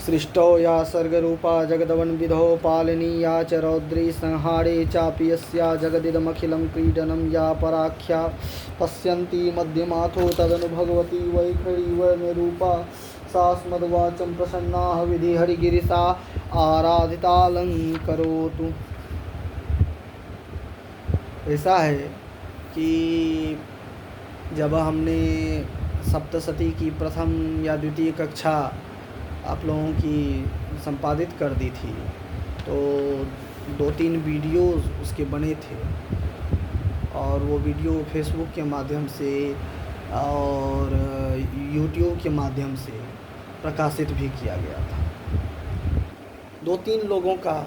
सृष्टौ या सर्गरूपा जगदवन्विधौ पालिनी या च रौद्री संहारे चापि यस्या जगदिदमखिलं क्रीडनं या पराख्या पश्यन्ति मध्यमाथो तदनु भगवती वैखरीवर्णरूपा सा स्मद्वाचं प्रसन्नाः विधिहरिगिरिसा आराधितालङ्करोतु। ऐसा है कि जब हमने सप्तशती की प्रथम या द्वितीय कक्षा आप लोगों की संपादित कर दी थी, तो 2-3 वीडियोस उसके बने थे और वो वीडियो फेसबुक के माध्यम से और यूट्यूब के माध्यम से प्रकाशित भी किया गया था। 2-3 लोगों का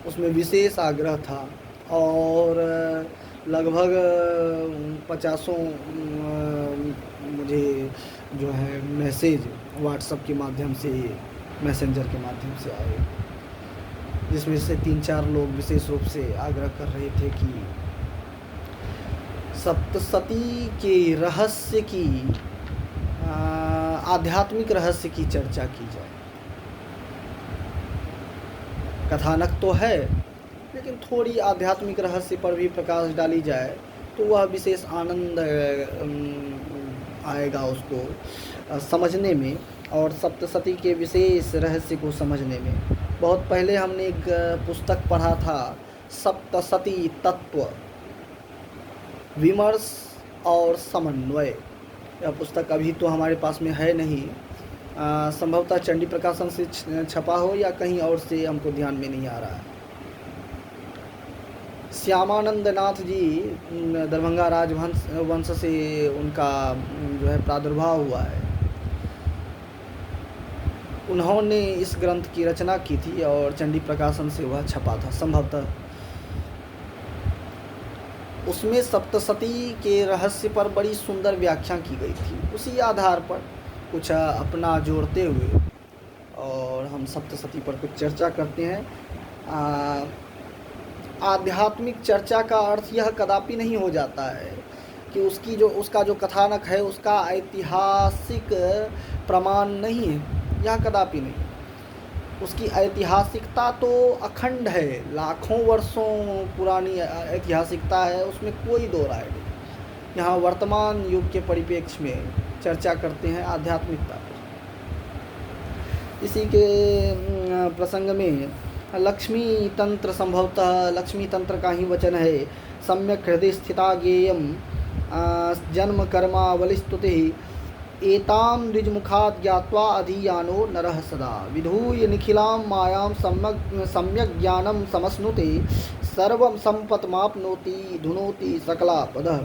उसमें विशेष आग्रह था और लगभग 50 मुझे जो है मैसेज व्हाट्सएप के माध्यम से, मैसेंजर के माध्यम से आए, जिसमें से 3-4 लोग विशेष रूप से आग्रह कर रहे थे कि सप्तशती के रहस्य की, आध्यात्मिक रहस्य की चर्चा की जाए। कथानक तो है, लेकिन थोड़ी आध्यात्मिक रहस्य पर भी प्रकाश डाली जाए तो वह विशेष आनंद आएगा उसको समझने में और सप्तशती के विशेष रहस्य को समझने में। बहुत पहले हमने एक पुस्तक पढ़ा था, सप्तशती तत्व विमर्श और समन्वय। यह पुस्तक अभी तो हमारे पास में है नहीं, संभवतः चंडी प्रकाशन से छपा हो या कहीं और से, हमको ध्यान में नहीं आ रहा है। श्यामानंद नाथ जी दरभंगा राजवंश से उनका जो है प्रादुर्भाव हुआ है। उन्होंने इस ग्रंथ की रचना की थी और चंडी प्रकाशन से वह छपा था संभवतः। उसमें सप्तशती के रहस्य पर बड़ी सुंदर व्याख्या की गई थी। उसी आधार पर कुछ अपना जोड़ते हुए और हम सप्तशती पर कुछ चर्चा करते हैं। आध्यात्मिक चर्चा का अर्थ यह कदापि नहीं हो जाता है कि उसका जो कथानक है उसका ऐतिहासिक प्रमाण नहीं है, यह कदापि नहीं। उसकी ऐतिहासिकता तो अखंड है, लाखों वर्षों पुरानी ऐतिहासिकता है, उसमें कोई दो राय नहीं। यहाँ वर्तमान युग के परिप्रेक्ष्य में चर्चा करते हैं आध्यात्मिकता पर। इसी के प्रसंग में लक्ष्मी तंत्र, संभवतः लक्ष्मी तंत्र का ही वचन है, सम्यक हृदय स्थिता ज्ञेयम जन्म कर्मावलिस्तुतिः एतां द्विजमुखात् ज्ञात्वा अधियानो नरः सदा विधूय निखिलां मायां सम्यक ज्ञानं समश्नुते सर्वं सम्पत्माप्नोति धुनोति सकलापदः।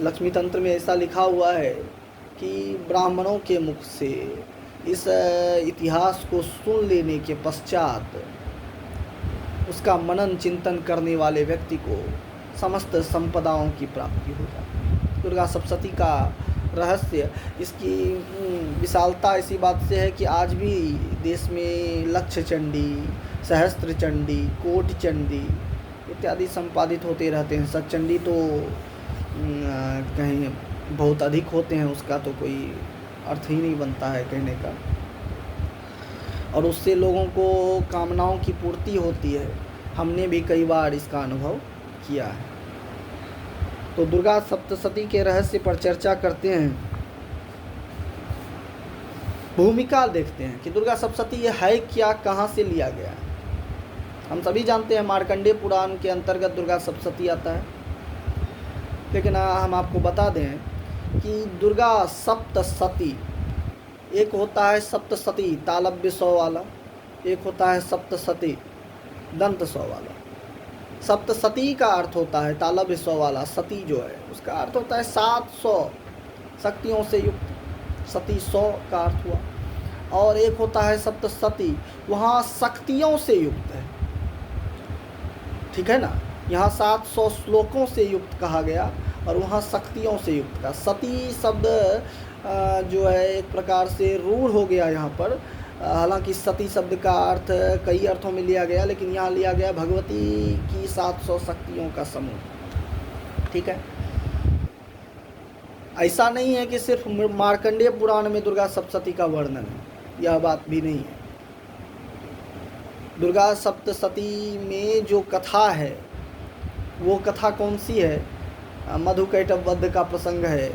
लक्ष्मी तंत्र में ऐसा लिखा हुआ है कि ब्राह्मणों के मुख से इस इतिहास को सुन लेने के पश्चात उसका मनन चिंतन करने वाले व्यक्ति को समस्त संपदाओं की प्राप्ति हो जाती है। दुर्गा सप्तशती का रहस्य, इसकी विशालता इसी बात से है कि आज भी देश में लक्ष्य चंडी, सहस्त्र चंडी, कोटि चंडी इत्यादि संपादित होते रहते हैं। सतचंडी तो कहीं बहुत अधिक होते हैं, उसका तो कोई अर्थ ही नहीं बनता है कहने का, और उससे लोगों को कामनाओं की पूर्ति होती है। हमने भी कई बार इसका अनुभव किया है। तो दुर्गा सप्तशती के रहस्य पर चर्चा करते हैं। भूमिका देखते हैं कि दुर्गा सप्तशती ये है क्या, कहाँ से लिया गया है। हम सभी जानते हैं मार्कंडेय पुराण के अंतर्गत दुर्गा सप्तशती आता है, लेकिन हम आपको बता दें कि दुर्गा सप्तशती, एक होता है सप्तशती तालव्य 100 वाला, एक होता है सप्तशती दंत 100 वाला। सप्तशती का अर्थ होता है तालव्य 100 वाला, सती जो है उसका अर्थ होता है 700 शक्तियों से युक्त, सती 100 का अर्थ हुआ। और एक होता है सप्तशती, वहाँ शक्तियों से युक्त है, ठीक है ना। यहाँ 700 श्लोकों से युक्त कहा गया और वहाँ शक्तियों से युक्त का। सती शब्द जो है एक प्रकार से रूढ़ हो गया यहाँ पर। हालांकि सती शब्द का अर्थ कई अर्थों में लिया गया, लेकिन यहाँ लिया गया भगवती की 700 शक्तियों का समूह, ठीक है। ऐसा नहीं है कि सिर्फ मार्कंडेय पुराण में दुर्गा सप्तशती का वर्णन है, यह बात भी नहीं है। दुर्गा सप्तशती में जो कथा है वो कथा कौन सी है? मधुकैटभ वध का प्रसंग है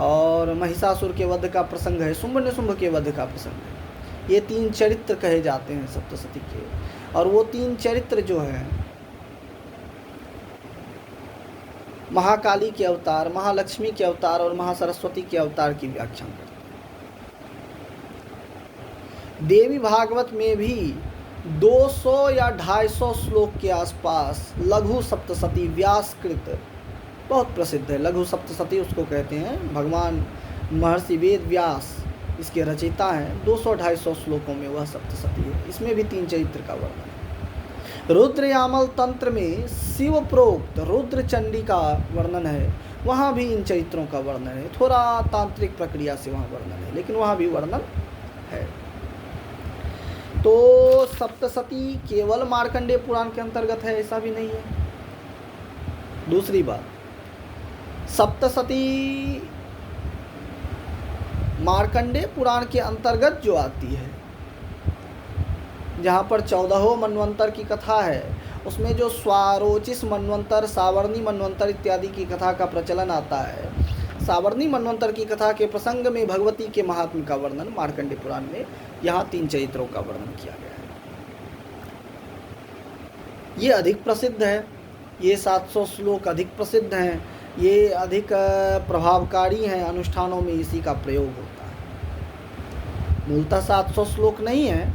और महिषासुर के वध का प्रसंग है, शुंभ निशुंभ के वध का प्रसंग है। ये 3 चरित्र कहे जाते हैं सप्तशती के। और वो 3 चरित्र जो है महाकाली के अवतार, महालक्ष्मी के अवतार और महासरस्वती के अवतार की व्याख्या करते हैं। देवी भागवत में भी 200 या 250 श्लोक के आसपास लघु सप्तशती व्यासकृत बहुत प्रसिद्ध है। लघु सप्तशती उसको कहते हैं। भगवान महर्षि वेद व्यास इसके रचयिता हैं। 200-250 श्लोकों में वह सप्तशती है। इसमें भी 3 चरित्र का वर्णन है। रुद्र यामल तंत्र में शिव प्रोक्त रुद्र चंडी का वर्णन है, वहाँ भी इन चरित्रों का वर्णन है। थोड़ा तांत्रिक प्रक्रिया से वहाँ वर्णन है, लेकिन वहाँ भी वर्णन है। तो सप्तशती केवल मार्कंडेय पुराण के अंतर्गत है ऐसा भी नहीं है। दूसरी बात, सप्तशती मार्कंडेय पुराण के अंतर्गत जो आती है, जहाँ पर 14 मनवंतर की कथा है, उसमें जो स्वारोचिष मनवंतर, सावर्णी मनवंतर इत्यादि की कथा का प्रचलन आता है। सावर्णी मनवंतर की कथा के प्रसंग में भगवती के महात्म्य का वर्णन मार्कंडेय पुराण में यहाँ 3 चरित्रों का वर्णन किया गया है। ये अधिक प्रसिद्ध है। ये 700 श्लोक अधिक प्रसिद्ध हैं। ये अधिक प्रभावकारी हैं। अनुष्ठानों में इसी का प्रयोग होता है। मूलतः 700 श्लोक नहीं है,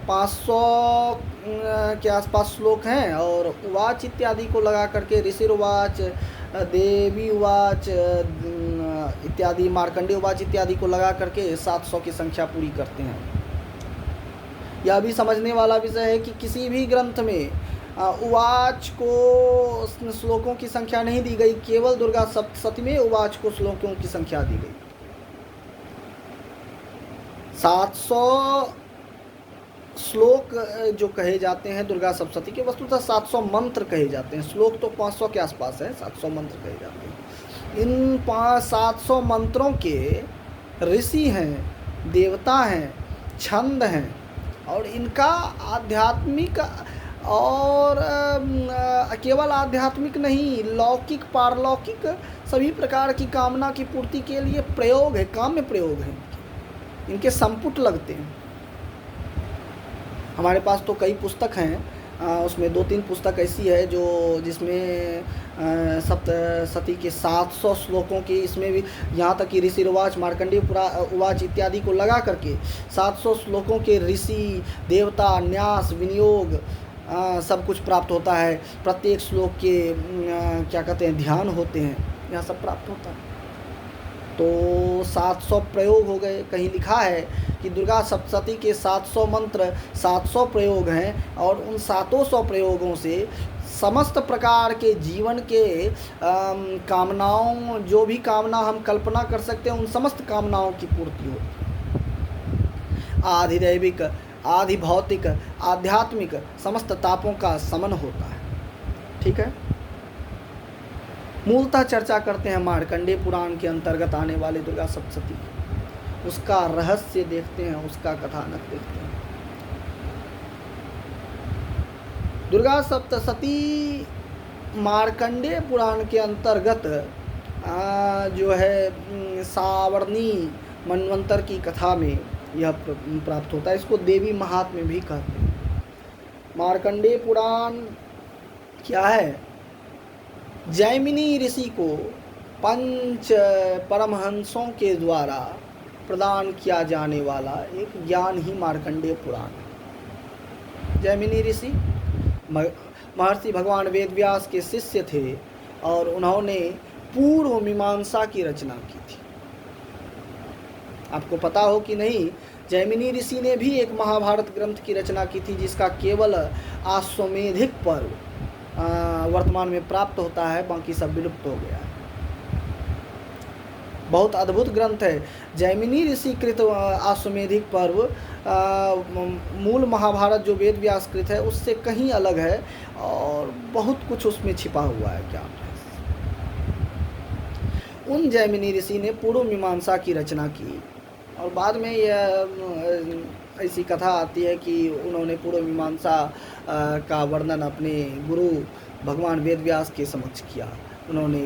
500 के आसपास श्लोक हैं। और उवाच इत्यादि को लगा करके, ऋषि उवाच, देवी उवाच इत्यादि, मार्कंडेय उवाच इत्यादि को लगा करके 700 की संख्या पूरी करते हैं। यह भी समझने वाला विषय है कि किसी भी ग्रंथ में उवाच को श्लोकों की संख्या नहीं दी गई, केवल दुर्गा सप्तशती में उवाच को श्लोकों की संख्या दी गई। 700 श्लोक जो कहे जाते हैं दुर्गा सप्तशती के, वस्तुतः 700 मंत्र कहे जाते हैं। श्लोक तो 500 के आसपास है, 700 मंत्र कहे जाते हैं। इन 700 मंत्रों के ऋषि हैं, देवता हैं, छंद हैं और इनका आध्यात्मिक और केवल आध्यात्मिक नहीं, लौकिक पारलौकिक सभी प्रकार की कामना की पूर्ति के लिए प्रयोग है, काम्य प्रयोग है। इनके संपुट लगते हैं। हमारे पास तो कई पुस्तक हैं, उसमें 2-3 पुस्तक ऐसी है जो जिसमें सप्तशती के 700 श्लोकों की, इसमें भी यहाँ तक कि ऋषि उवाच, मार्कंडेय उवाच इत्यादि को लगा करके 700 श्लोकों के ऋषि, देवता, न्यास, विनियोग सब कुछ प्राप्त होता है। प्रत्येक श्लोक के क्या कहते हैं, ध्यान होते हैं, यहाँ सब प्राप्त होता है। तो 700 प्रयोग हो गए। कहीं लिखा है कि दुर्गा सप्तशती के 700 मंत्र, 700 प्रयोग हैं और उन 700 प्रयोगों से समस्त प्रकार के जीवन के कामनाओं, जो भी कामना हम कल्पना कर सकते हैं, उन समस्त कामनाओं की पूर्ति होती है। आधिदैविक, आधि भौतिक, आध्यात्मिक समस्त तापों का समन होता है। ठीक है। मूलतः चर्चा करते हैं मार्कंडेय पुराण के अंतर्गत आने वाले दुर्गा सप्तशती, उसका रहस्य देखते हैं, उसका कथानक देखते हैं। दुर्गा सप्तशती मार्कंडेय पुराण के अंतर्गत जो है सावर्णी मनवंतर की कथा में यह प्राप्त होता है। इसको देवी महात्म्य भी कहते हैं। मार्कंडेय पुराण क्या है? जैमिनी ऋषि को 5 परमहंसों के द्वारा प्रदान किया जाने वाला एक ज्ञान ही मार्कंडेय पुराण है। जैमिनी ऋषि महर्षि भगवान वेदव्यास के शिष्य थे और उन्होंने पूर्व मीमांसा की रचना की थी। आपको पता हो कि नहीं, जैमिनी ऋषि ने भी एक महाभारत ग्रंथ की रचना की थी, जिसका केवल आश्वमेधिक पर्व वर्तमान में प्राप्त होता है, बाकी सब विलुप्त हो गया है। बहुत अद्भुत ग्रंथ है जैमिनी ऋषि कृत आश्वमेधिक पर्व। मूल महाभारत जो वेद व्यास कृत है उससे कहीं अलग है और बहुत कुछ उसमें छिपा हुआ है क्या। उन जैमिनी ऋषि ने पूर्व मीमांसा की रचना की और बाद में यह ऐसी कथा आती है कि उन्होंने पूर्व मीमांसा का वर्णन अपने गुरु भगवान वेद व्यास के समक्ष किया। उन्होंने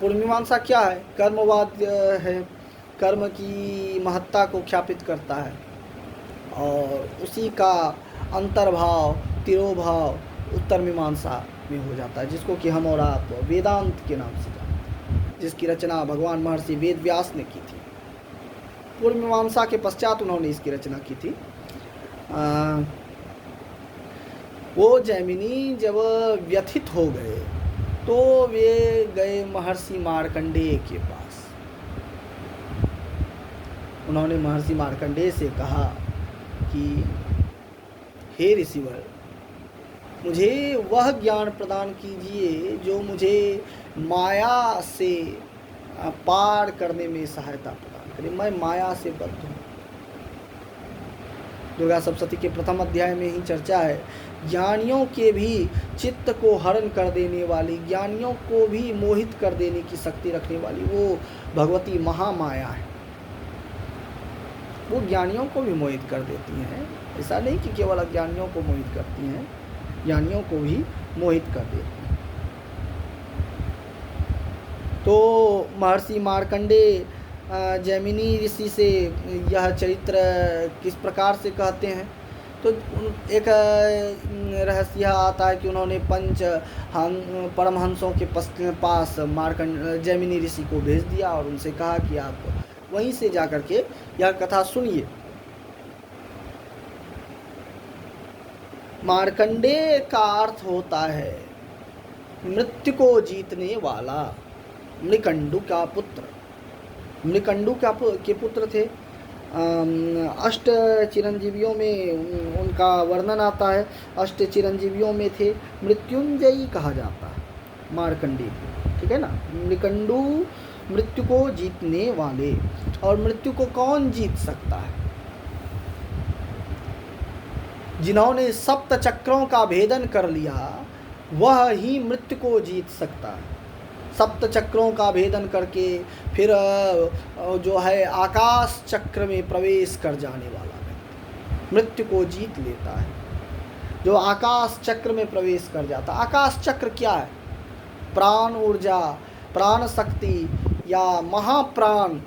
पूर्व मीमांसा क्या है? कर्मवाद है, कर्म की महत्ता को ख्यापित करता है और उसी का अंतर्भाव तिरोभाव उत्तर मीमांसा में हो जाता है, जिसको कि हम और आप वेदांत के नाम से जानते हैं, जिसकी रचना भगवान महर्षि वेद व्यास ने की थी। पूर्व मीमांसा के पश्चात उन्होंने इसकी रचना की थी। वो जैमिनी जब व्यथित हो गए तो वे गए महर्षि मार्कंडेय के पास। उन्होंने महर्षि मार्कंडेय से कहा कि हे ऋषिवर, मुझे वह ज्ञान प्रदान कीजिए जो मुझे माया से पार करने में सहायता प्रदान करे। मैं माया से बद्ध हूँ। दुर्गा सप्तशती के प्रथम अध्याय में ही चर्चा है, ज्ञानियों के भी चित्त को हरण कर देने वाली, ज्ञानियों को भी मोहित कर देने की शक्ति रखने वाली वो भगवती महामाया है। वो ज्ञानियों को भी मोहित कर देती हैं। ऐसा नहीं कि केवल अज्ञानियों को मोहित करती हैं, ज्ञानियों को भी मोहित कर देती हैं। तो महर्षि मार्कंडेय जैमिनी ऋषि से यह चरित्र किस प्रकार से कहते हैं, तो एक रहस्य आता है कि उन्होंने परमहंसों के पास जैमिनी ऋषि को भेज दिया और उनसे कहा कि आप वहीं से जाकर के यह कथा सुनिए। मार्कंडेय का अर्थ होता है मृत्यु को जीतने वाला, मृकंडु का पुत्र। मृकंडु के पुत्र थे। अष्ट चिरंजीवियों में उनका वर्णन आता है। अष्ट चिरंजीवियों में थे, मृत्युंजयी कहा जाता है मार्कंडेय, ठीक है ना। मृकंडु मृत्यु को जीतने वाले। और मृत्यु को कौन जीत सकता है? जिन्होंने सप्त चक्रों का भेदन कर लिया वह ही मृत्यु को जीत सकता है। सप्त चक्रों का भेदन करके फिर जो है आकाश चक्र में प्रवेश कर जाने वाला व्यक्ति मृत्यु को जीत लेता है, जो आकाश चक्र में प्रवेश कर जाता। आकाश चक्र क्या है? प्राण ऊर्जा, प्राण शक्ति या महाप्राण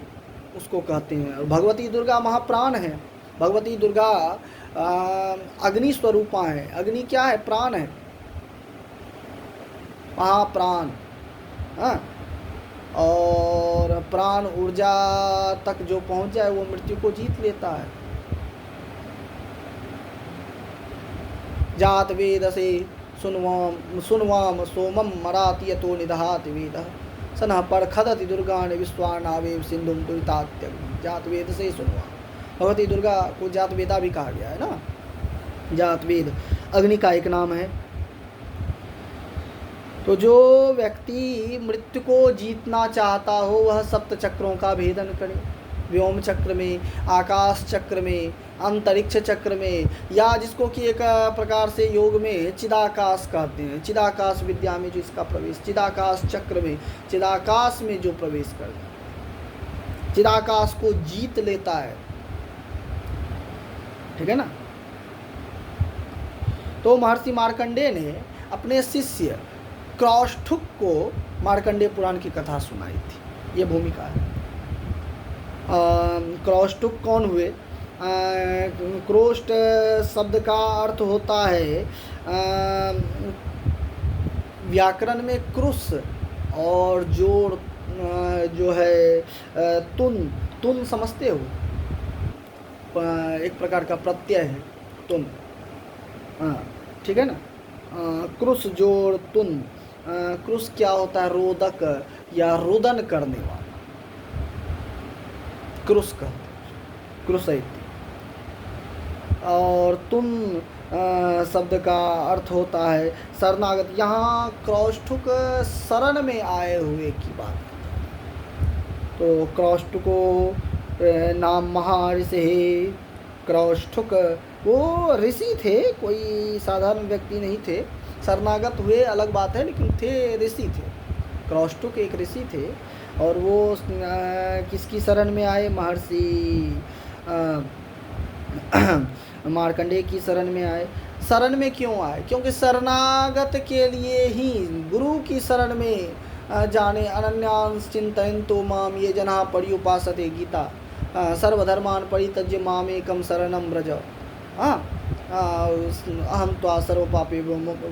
उसको कहते हैं। और भगवती दुर्गा महाप्राण है। भगवती दुर्गा अग्नि स्वरूपा है। अग्नि क्या है? प्राण है, महाप्राण। हाँ, और प्राण ऊर्जा तक जो पहुंच जाए वो मृत्यु को जीत लेता है। जात वेद से सुनवाम सोमम मराति यतो निदहाति वेद सनः परखदति दुर्गान विश्वानावेव सिंधुम दुरितात्यग्नि। जात वेद से सुनवाम। भगवती दुर्गा को जात वेदा भी कहा गया है ना। जात वेद अग्नि का एक नाम है। तो जो व्यक्ति मृत्यु को जीतना चाहता हो वह सप्त चक्रों का भेदन करे। व्योम चक्र में, आकाश चक्र में, अंतरिक्ष चक्र में, या जिसको कि एक प्रकार से योग में चिदाकाश कहते हैं। चिदाकाश विद्या में जो इसका प्रवेश, चिदाकाश चक्र में, चिदाकाश में जो प्रवेश कर जाए, चिदाकाश को जीत लेता है, ठीक है ना। तो महर्षि मार्कंडेय ने अपने शिष्य क्रौष्ठुक को मार्कंडेय पुराण की कथा सुनाई थी। ये भूमिका है। क्रौष्ठुक कौन हुए? क्रोष्ट शब्द का अर्थ होता है व्याकरण में क्रुस और जोड़ जो है तुन समझते हो? एक प्रकार का प्रत्यय है तुन, ठीक है ना। क्रुस जोड़ तुन। क्रुस क्या होता है? रोदक या रुदन करने वाला, क्रुस का क्रुस। और तुम शब्द का अर्थ होता है शरणागत। यहाँ क्रौष्ठुक शरण में आए हुए की बात करते हैं। तो क्रौष्ठुको नाम महर्षि क्रौष्ठुक, वो ऋषि थे, कोई साधारण व्यक्ति नहीं थे। शरणागत हुए अलग बात है, लेकिन थे ऋषि थे। क्रौष्ठुक एक ऋषि थे और वो किसकी शरण में आए? महर्षि मार्कंडेय की शरण में आए। शरण में क्यों आए? क्योंकि शरणागत के लिए ही गुरु की शरण में जाने। अनन्यांश चिंतयन्तो माम ये जना पर्युपासते गीता सर्वधर्मान् परित्यज्य मामेकं शरणं व्रज। हाँ, अहम त्वा सर्व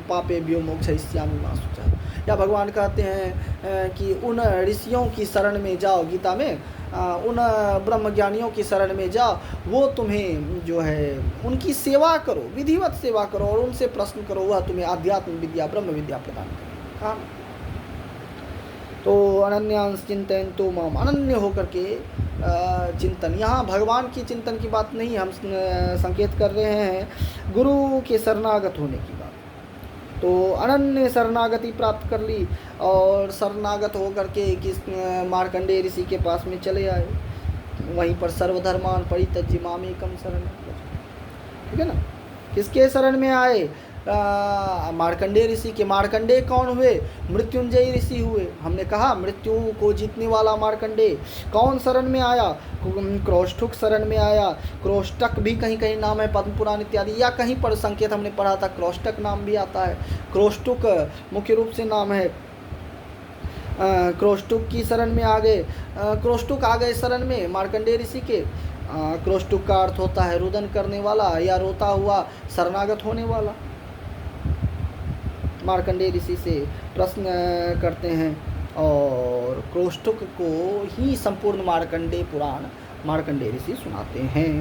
पापेभ्यो मोक्षयिष्यामि मा शुचः। या भगवान कहते हैं कि उन ऋषियों की शरण में जाओ, गीता में उन ब्रह्मज्ञानियों की शरण में जाओ, वो तुम्हें जो है उनकी सेवा करो, विधिवत सेवा करो और उनसे प्रश्न करो, वह तुम्हें आध्यात्म विद्या ब्रह्म विद्या प्रदान करें। हाँ, तो अनन्यांश चिंतयन्तो माम, अनन्य होकर के चिंतन। यहाँ भगवान की चिंतन की बात नहीं, हम संकेत कर रहे हैं गुरु के शरणागत होने की बात। तो अनन्य शरणागति प्राप्त कर ली और शरणागत होकर के किस मार्कंडेय ऋषि के पास में चले आए। वहीं पर सर्वधर्मान परित्यज्य मामेकं शरणं व्रज। ठीक है ना? किसके शरण में आए? मार्कंडेय ऋषि के। मार्कंडेय कौन हुए? मृत्युंजय ऋषि हुए। हमने कहा मृत्यु को जीतने वाला मार्कंडेय। कौन शरण में आया? क्रोष्टुक शरण में आया। क्रोष्टक भी कहीं कहीं नाम है पद्म पुराण इत्यादि, या कहीं पर संकेत हमने पढ़ा था क्रोष्टक नाम भी आता है। क्रोष्टुक मुख्य रूप से नाम है। क्रोष्टुक की शरण में आ गए। क्रोष्टुक आ गए शरण में मार्कंडेय ऋषि के। क्रोष्टुक का अर्थ होता है रुदन करने वाला या रोता हुआ शरणागत होने वाला। मार्कंडेय ऋषि से प्रश्न करते हैं और क्रोष्टुक को ही संपूर्ण मार्कंडेय पुराण मार्कंडेय ऋषि सुनाते हैं।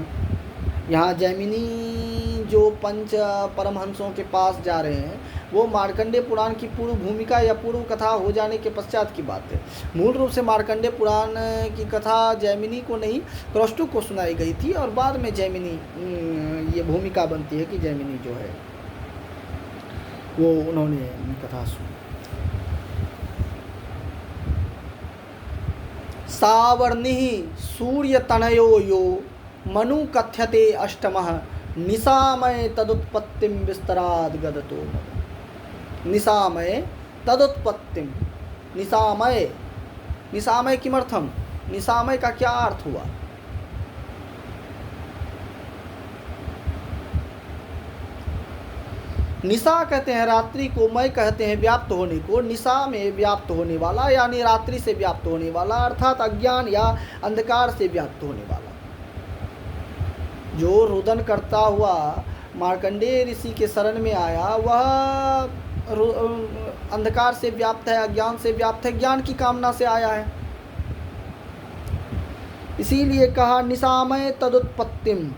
यहाँ जैमिनी जो पंच परमहंसों के पास जा रहे हैं, वो मार्कंडेय पुराण की पूर्व भूमिका या पूर्व कथा हो जाने के पश्चात की बात है। मूल रूप से मार्कंडेय पुराण की कथा जैमिनी को नहीं, क्रोष्टुक को सुनाई गई थी और बाद में जैमिनी ये भूमिका बनती है कि जैमिनी जो है वो उन्होंने कथा सुनी। सावर्णिः सूर्यतनयो यो मनु कथ्यते अष्टमः निशामय तदुत्पत्तिं विस्तराद गदतो। निशामय तदुत्पत्तिम। निशामय, निशामय किमर्थम? निशामय का क्या अर्थ हुआ? निशा कहते हैं रात्रि को, मय कहते हैं व्याप्त होने को। निशा में व्याप्त होने वाला यानी रात्रि से व्याप्त होने वाला, अर्थात अज्ञान या अंधकार से व्याप्त होने वाला। जो रुदन करता हुआ मार्कंडेय ऋषि के शरण में आया, वह अंधकार से व्याप्त है, अज्ञान से व्याप्त है, ज्ञान की कामना से आया है। इसीलिए कहा निशामय तदुत्पत्तिम।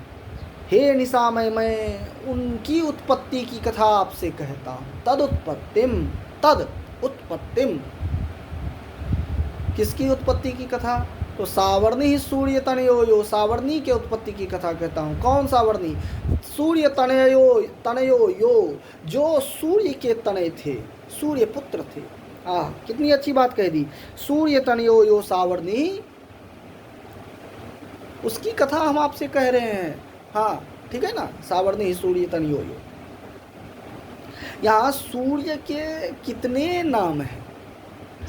हे निशामय, मैं उनकी उत्पत्ति की कथा आपसे कहता हूँ। तदुत्पत्तिम, तद उत्पत्तिम, किसकी उत्पत्ति की कथा? तो सावर्णी ही सूर्य तनयो यो, सावर्णी के उत्पत्ति की कथा कहता हूँ। कौन सावर्णी? सूर्य तनयो यो, जो सूर्य के तनय थे, सूर्य पुत्र थे। कितनी अच्छी बात कह दी। सूर्य तनयो यो सावर्णी, उसकी कथा हम आपसे कह रहे हैं। हाँ, ठीक है ना? सावर्णी ही सूर्य तनयो यो। यहाँ सूर्य के कितने नाम हैं?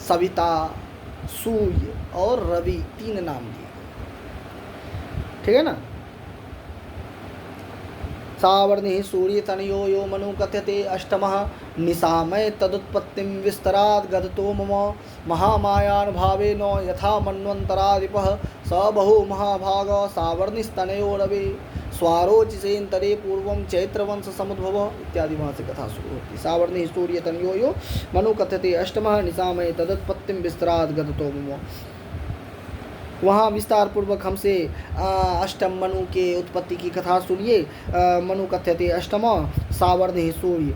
सविता, सूर्य और रवि, 3 नाम दिए। ठीक है ना? सावर्णी सूर्य तनयो यो मनु कथ्यते अष्टमः निशामय तदुत्पत्तिं विस्तराद गदतो मम महामायान भावेन यथा मन्वन्तरादिपः स बहु महाभाग सावर्णिस्तनयो रवे स्वारोचिसेन्तरे पूर्वं चैत्रवंश समुद्भव इत्यादि वहाँ से कथा शुरू होती है। सावर्णी सूर्य तनयो यो मनु कथ्यते अष्टमः निशामय तदुत्पत्तिं विस्तराद गदतो मम। वहाँ विस्तार पूर्वक हमसे अष्टम मनु के उत्पत्ति की कथा सुनिए। मनु कथ्यते अष्टम सावर्णी सूर्य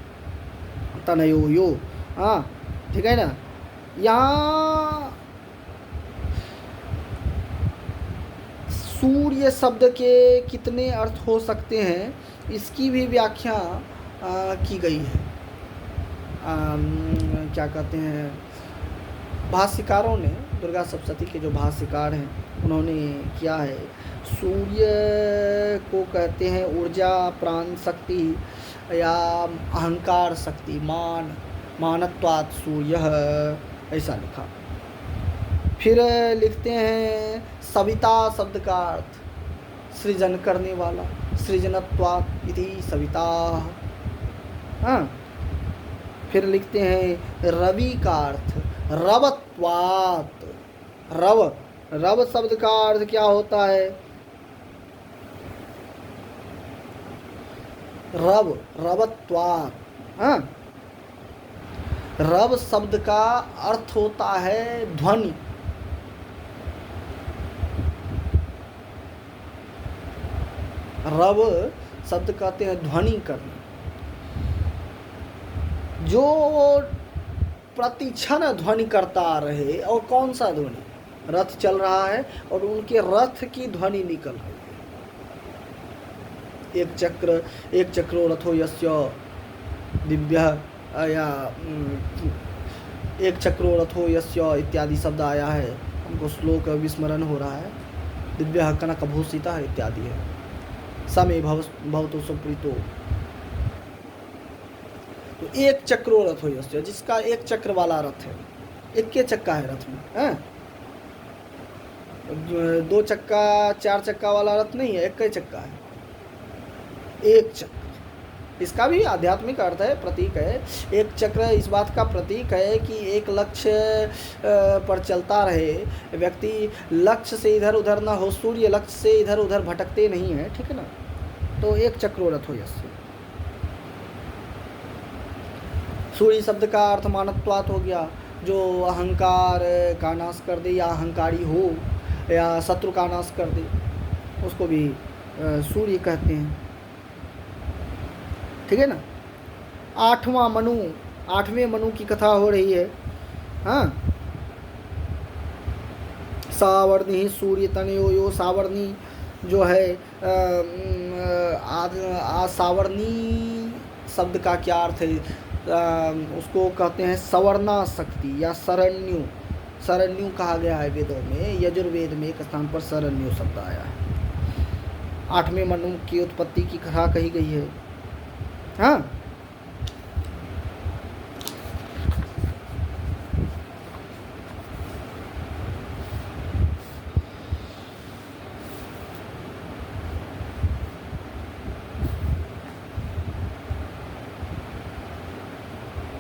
तनयो यो। हाँ, ठीक है ना? यहाँ सूर्य शब्द के कितने अर्थ हो सकते हैं, इसकी भी व्याख्या की गई है। क्या कहते हैं, भाष्यकारों ने, दुर्गा सप्तशती के जो भाष्यकार हैं उन्होंने किया है। सूर्य को कहते हैं ऊर्जा, प्राण शक्ति या अहंकार शक्ति, मानत्वात् सूर्य, ऐसा लिखा। फिर लिखते हैं सविता शब्द का अर्थ, सृजन करने वाला, सृजनत्वात् इति सविता। हाँ, फिर लिखते हैं रवि का अर्थ रवत्वात्। रव, रव शब्द का अर्थ क्या होता है? रव, रवत्वात्। हाँ, रव शब्द का अर्थ होता है ध्वनि। रव शब्द कहते हैं ध्वनि करना, जो प्रतिक्षण ध्वनि करता आ रहे। और कौन सा ध्वनि? रथ चल रहा है और उनके रथ की ध्वनि निकल रही है। एक चक्रो रथो यस्य दिव्य, या एक चक्रो रथो यस्य इत्यादि शब्द आया है। हमको श्लोक विस्मरण हो रहा है। दिव्य कनक भूषिता इत्यादि है। समय भवतो सुप्रीतो। तो एक चक्रो रथ हो यस्य, जिसका एक चक्र वाला रथ है। एक के चक्का है रथ में, है? दो चक्का चार चक्का वाला रथ नहीं है, एक का चक्का है, एक चक्र। इसका भी आध्यात्मिक अर्थ है, प्रतीक है। एक चक्र इस बात का प्रतीक है कि एक लक्ष्य पर चलता रहे व्यक्ति, लक्ष्य से इधर उधर ना हो, सूर्य लक्ष्य से इधर उधर भटकते नहीं है, ठीक है ना। तो एक चक्रो रथ हो यस्य। सूर्य शब्द का अर्थ मानत्वात् हो गया, जो अहंकार का नाश कर दे, या अहंकारी हो, या शत्रु का नाश कर दे, उसको भी सूर्य कहते हैं, ठीक है ना। आठवें मनु की कथा हो रही है। हाँ, सावर्णी सूर्य तनयो यो। सावर्णी जो है सावर्णी शब्द का क्या अर्थ है? उसको कहते हैं सवर्णा शक्ति या शरण्यु। शरण्यु कहा गया है वेदों में। यजुर्वेद में एक स्थान पर शरण्यु शब्द आया है। आठवें मनु की उत्पत्ति की कथा कही गई है। हाँ,